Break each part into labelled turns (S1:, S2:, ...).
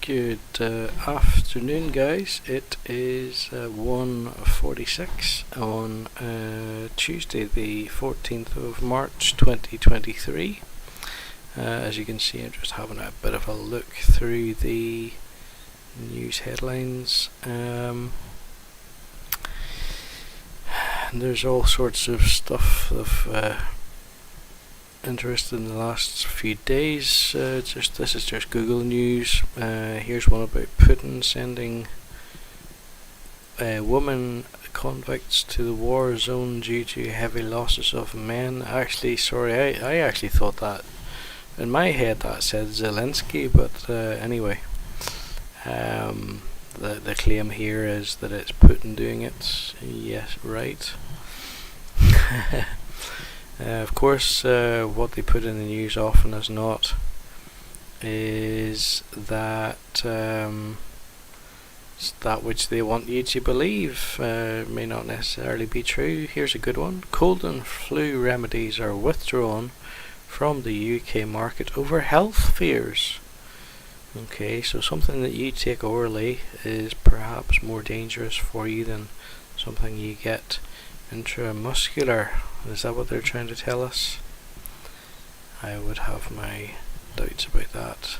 S1: Good afternoon, guys. It is 1:46 on Tuesday, the 14th of March 2023. As you can see, I'm just having a bit of a look through the news headlines. There's all sorts of stuff of interest in the last few days. This is just Google News. Here's one about Putin sending women convicts to the war zone due to heavy losses of men. Actually, sorry, I actually thought that in my head that said Zelensky, but anyway, the claim here is that it's Putin doing it. Yes, right. Of course, what they put in the news often as not is that that which they want you to believe may not necessarily be true. Here's a good one. Cold and flu remedies are withdrawn from the UK market over health fears. Okay, so something that you take orally is perhaps more dangerous for you than something you get intramuscular. Is that what they're trying to tell us? I would have my doubts about that.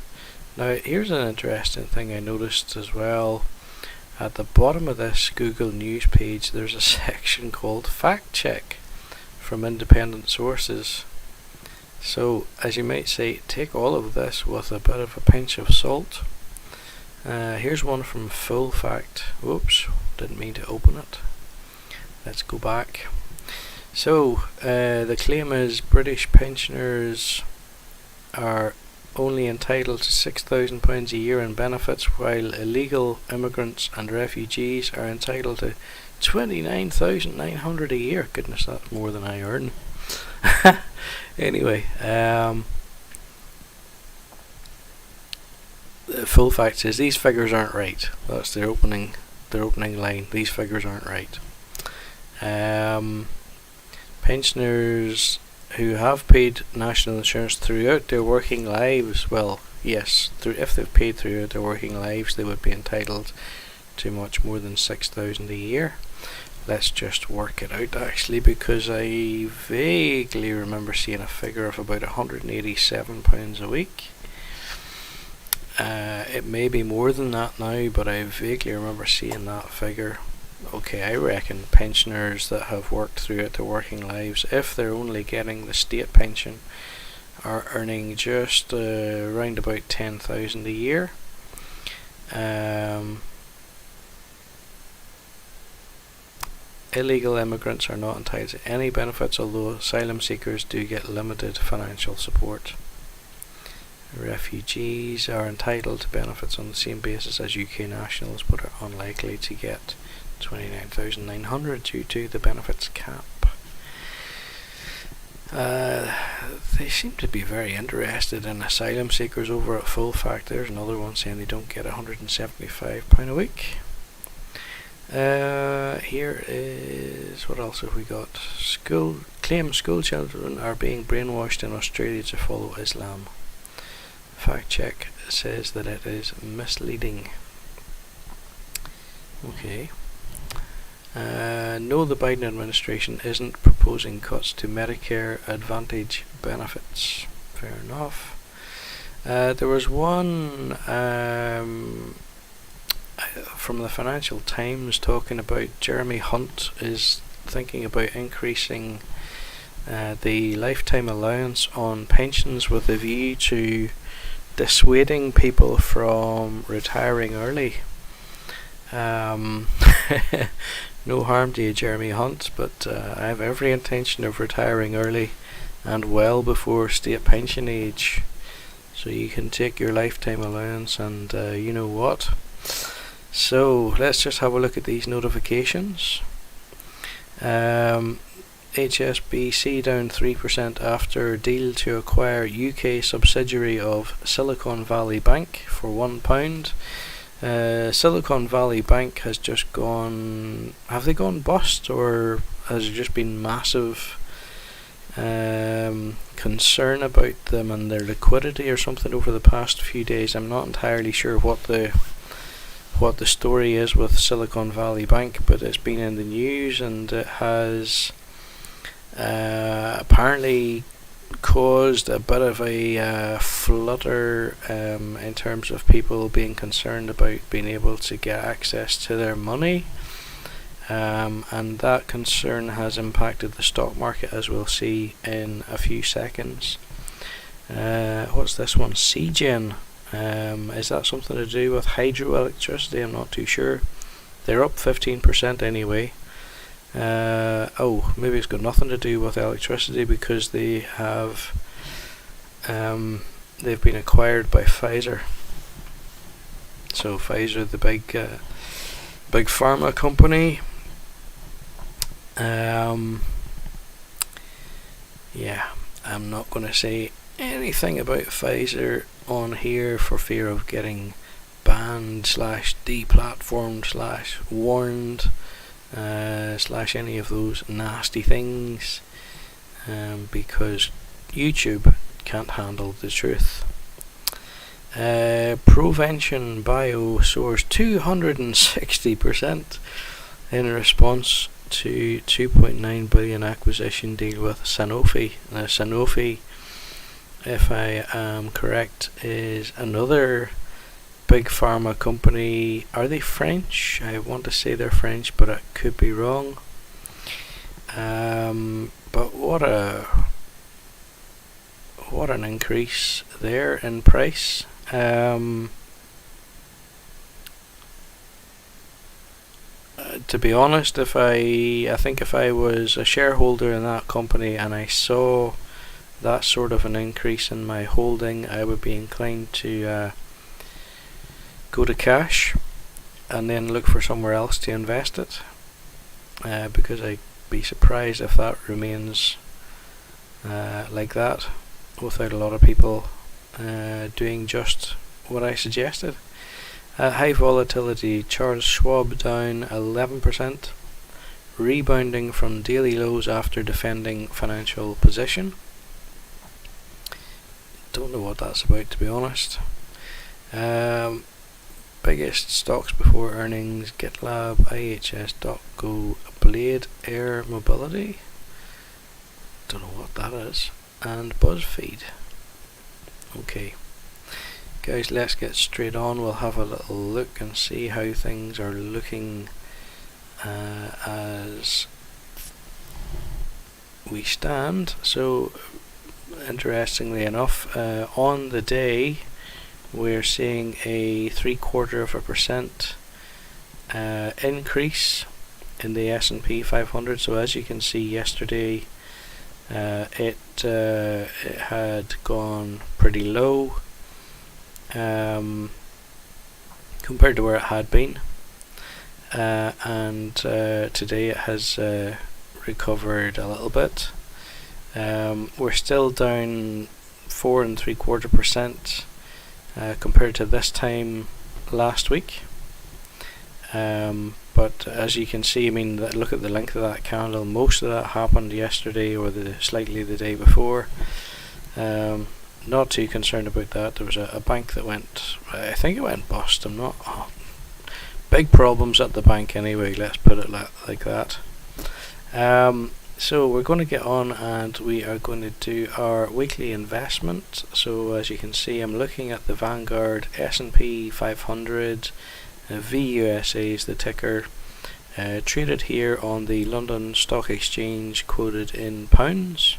S1: Now, here's an interesting thing I noticed as well. At the bottom of this Google News page, there's a section called Fact Check from independent sources. So, as you might say, take all of this with a bit of a pinch of salt. Here's one from Full Fact. Whoops, didn't mean to open it. Let's go back. So, the claim is British pensioners are only entitled to £6,000 a year in benefits, while illegal immigrants and refugees are entitled to 29,900 a year. Goodness, that's more than I earn. Anyway, the full fact is these figures aren't right. That's their opening line. These figures aren't right. Pensioners who have paid national insurance throughout their working lives, well, yes, if they've paid throughout their working lives, they would be entitled to much more than 6,000 a year. Let's just work it out, actually, because I vaguely remember seeing a figure of about £187 a week. It may be more than that now, but I vaguely remember seeing that figure. Okay, I reckon pensioners that have worked throughout their working lives, if they're only getting the state pension, are earning just around about 10,000 a year. Illegal immigrants are not entitled to any benefits, although asylum seekers do get limited financial support. Refugees are entitled to benefits on the same basis as UK nationals, but are unlikely to get 29,900 due to the benefits cap. They seem to be very interested in asylum seekers over at Full Fact. There's another one saying they don't get £175 a week. Here is, what else have we got? Claim school children are being brainwashed in Australia to follow Islam. Fact check says that it is misleading. Okay. No, the Biden administration isn't proposing cuts to Medicare Advantage benefits. Fair enough. There was one from the Financial Times talking about Jeremy Hunt is thinking about increasing the lifetime allowance on pensions with a view to dissuading people from retiring early. No harm to you, Jeremy Hunt, but I have every intention of retiring early and well before state pension age. So you can take your lifetime allowance and you know what. So let's just have a look at these notifications. HSBC down 3% after deal to acquire UK subsidiary of Silicon Valley Bank for £1. Silicon Valley Bank has just gone. Have they gone bust, or has there just been massive concern about them and their liquidity or something over the past few days? I'm not entirely sure what the story is with Silicon Valley Bank, but it's been in the news and it has apparently caused a bit of a flutter in terms of people being concerned about being able to get access to their money, and that concern has impacted the stock market, as we'll see in a few seconds. What's this one? CGen. Is that something to do with hydroelectricity? I'm not too sure. They're up 15% anyway. Maybe it's got nothing to do with electricity because they have they've been acquired by Pfizer. So Pfizer, the big pharma company. Yeah, I'm not going to say anything about Pfizer on here for fear of getting banned / deplatformed / warned / any of those nasty things, because YouTube can't handle the truth. Provention Bio soars 260% in response to 2.9 billion acquisition deal with Sanofi. Now Sanofi, if I am correct, is another big pharma company. Are they French? I want to say they're French, but I could be wrong. But what an increase there in price. To be honest, I think if I was a shareholder in that company and I saw that sort of an increase in my holding, I would be inclined to go to cash and then look for somewhere else to invest it, because I'd be surprised if that remains like that without a lot of people doing just what I suggested. High volatility, Charles Schwab down 11%, rebounding from daily lows after defending financial position. Don't know what that's about, to be honest. Biggest stocks before earnings: GitLab, IHS, DocGo, Blade Air Mobility, don't know what that is, and BuzzFeed. Okay, guys, let's get straight on. We'll have a little look and see how things are looking as we stand. So, interestingly enough, on the day, we're seeing a 0.75% increase in the S&P 500. So as you can see, yesterday it had gone pretty low compared to where it had been, and today it has recovered a little bit. We're still down 4.75% compared to this time last week, but as you can see, I mean, look at the length of that candle. Most of that happened yesterday or slightly the day before. Not too concerned about that. There was a bank that went, I think it went bust. Big problems at the bank anyway, let's put it like that. So we're going to get on and we are going to do our weekly investment. So as you can see, I'm looking at the Vanguard S&P 500, VUSA is the ticker, traded here on the London Stock Exchange, quoted in pounds.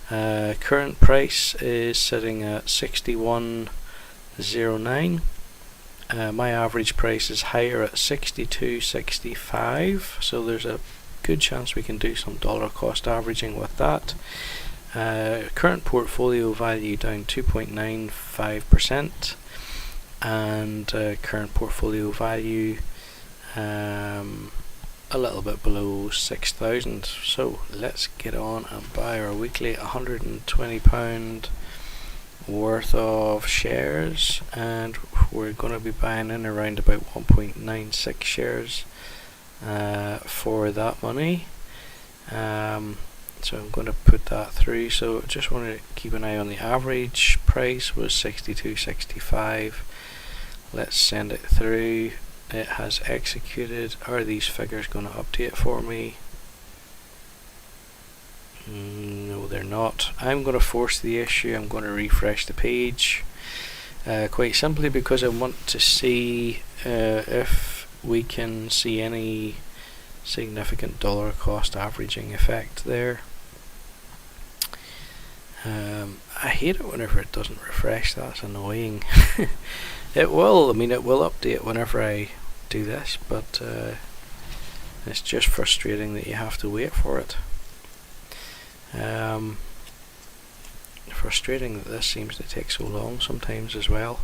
S1: Current price is sitting at 61.09. My average price is higher at 62.65, so there's a good chance we can do some dollar cost averaging with that. Current portfolio value down 2.95%, and current portfolio value a little bit below 6,000. So let's get on and buy our weekly £120 worth of shares, and we're going to be buying in around about 1.96 shares for that money. So I'm going to put that through. So just want to keep an eye on the average price was 62.65. Let's send it through. It has executed. Are these figures going to update for me? No, they're not. I'm going to force the issue. I'm going to refresh the page, quite simply because I want to see if we can see any significant dollar cost averaging effect there. I hate it whenever it doesn't refresh. That's annoying. It will update whenever I do this, but it's just frustrating that you have to wait for it. Frustrating that this seems to take so long sometimes as well.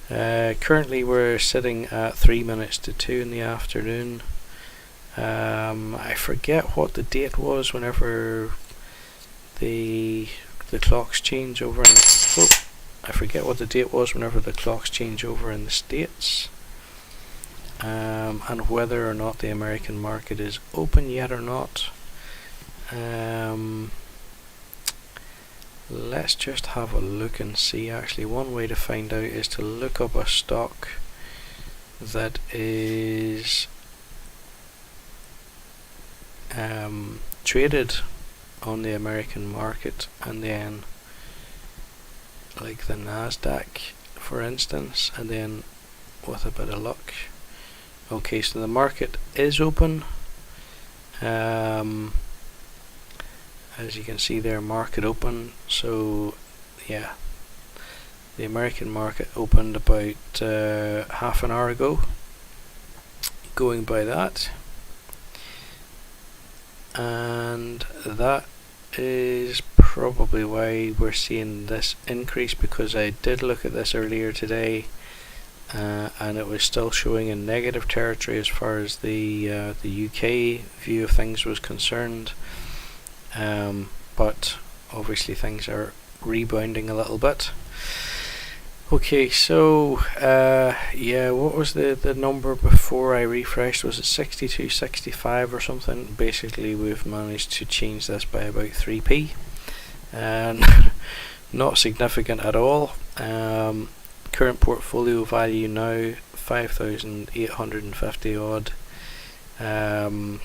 S1: Currently we're sitting at 3 minutes to 2 in the afternoon. I forget what the date was whenever the clocks change over in I forget what the date was whenever the clocks change over in the States, and whether or not the American market is open yet or not. Let's just have a look and see. Actually, one way to find out is to look up a stock that is traded on the American market, and then like the Nasdaq for instance, and then with a bit of luck. Okay, so the market is open. As you can see there, market open. So yeah, the American market opened about half an hour ago, going by that, and that is probably why we're seeing this increase, because I did look at this earlier today, and it was still showing in negative territory as far as the UK view of things was concerned. But obviously things are rebounding a little bit. Okay, so yeah, what was the number before I refreshed? Was it 62, 65 or something? Basically, we've managed to change this by about 3p, and not significant at all. Current portfolio value now 5,850 odd, and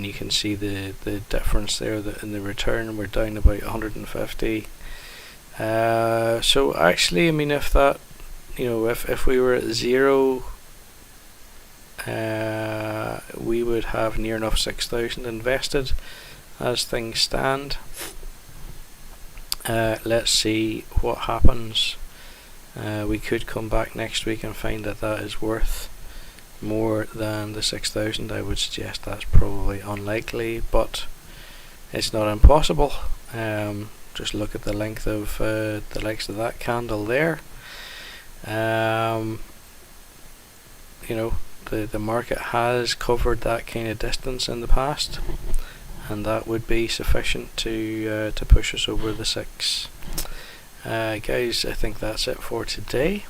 S1: you can see the difference there. That in the return we're down about 150. So actually, I mean, if that, if we were at 0, we would have near enough 6,000 invested as things stand. Let's see what happens. We could come back next week and find that is worth more than the 6,000. I would suggest that's probably unlikely, but it's not impossible. Just look at the length of the likes of that candle there. The market has covered that kind of distance in the past, and that would be sufficient to push us over the 6. Guys, I think that's it for today.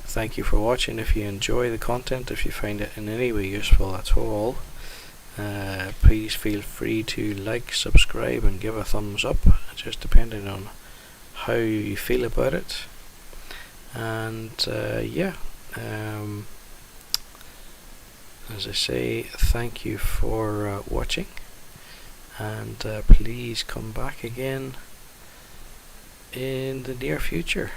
S1: Thank you for watching. If you enjoy the content, if you find it in any way useful at all, please feel free to like, subscribe and give a thumbs up, just depending on how you feel about it. And as I say, thank you for watching, and please come back again in the near future.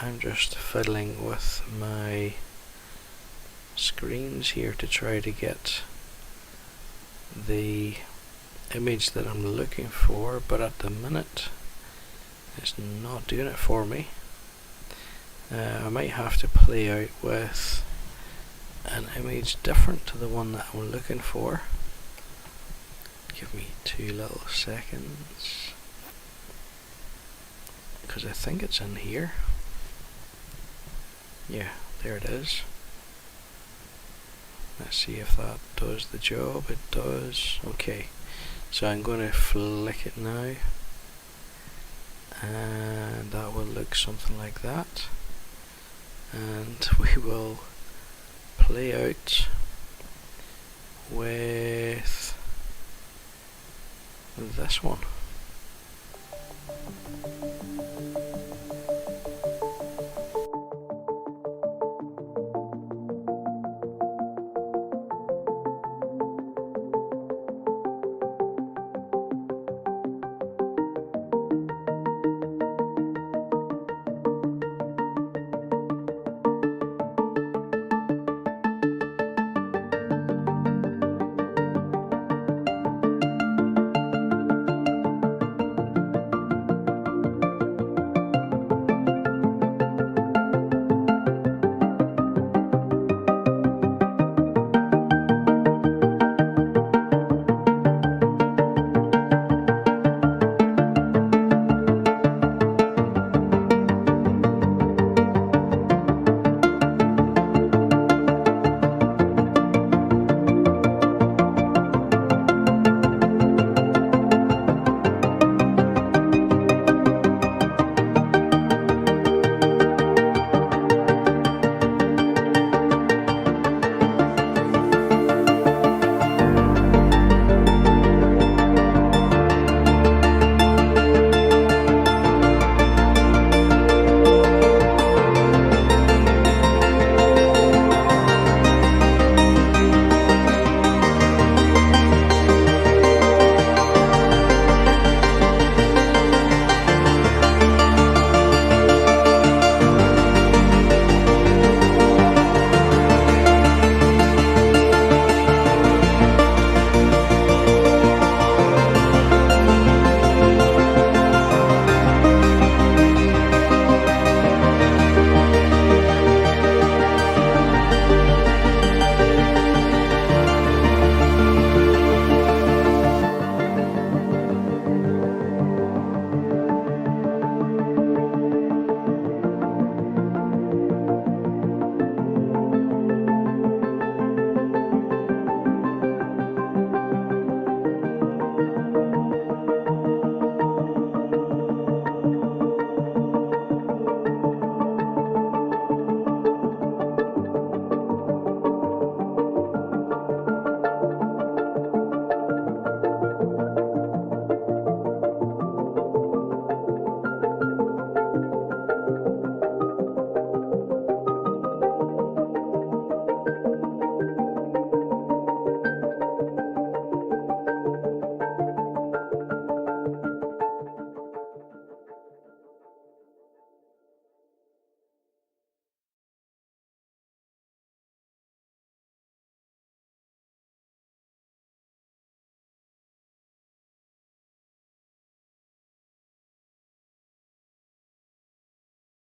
S1: I'm just fiddling with my screens here to try to get the image that I'm looking for, but at the minute it's not doing it for me. I might have to play out with an image different to the one that I'm looking for. Give me 2 little seconds, because I think it's in here. Yeah, there it is. Let's see if that does the job. It does. Okay, so I'm going to flick it now, and that will look something like that, and we will play out with this one.